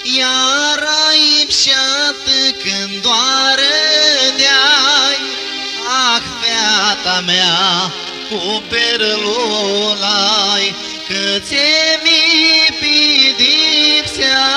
Iar aici și atât când doare de-ai, ah, feata mea, cu perlul ai, că ți-e-mi pidipsea.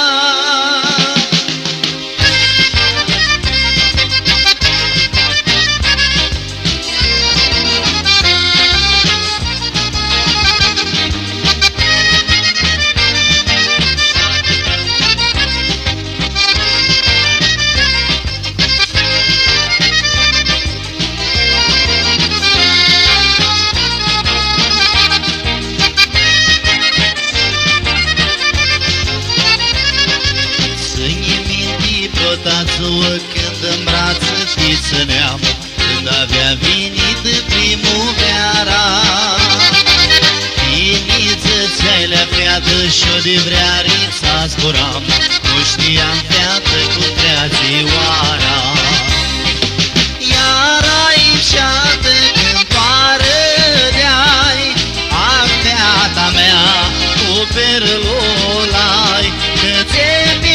Când în brață fițăneam, când avea venit primăvara, finiță ți-ai lea feată și-o de vrearița zburam, nu știam feată cu prea zioara. Iar aici atât când doară de-ai, ah, feata mea, cu perlul ai, că ți-e-mi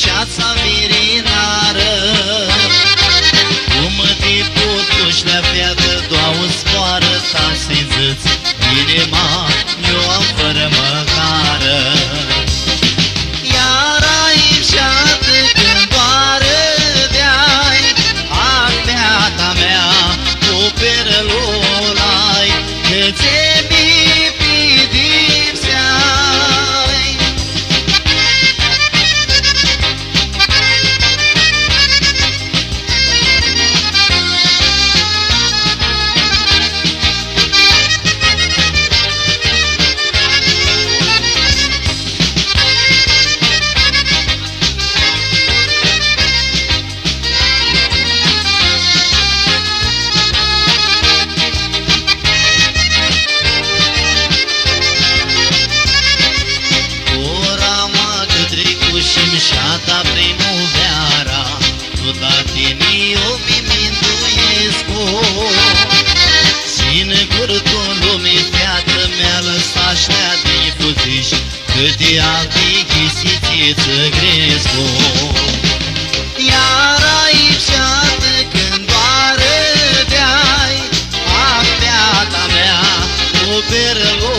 șața virinară, cum te putuși la feată, doau zboară ta să-i zâți, inima eu am fără măcară. Iar aici atât când doară de-ai, ah, feata mea, cu perlul ai, că ți-e-mi pidipsea-i. Și-ata primăvara, tu datinii o mi-mintuiesc-o. Ține curtul lumii, feată mea, lăsați-lea de-i fuziși, câte alte ghisițiță cresc-o. Iar aici atât când doară de-ai, ah, feata mea, cu perlul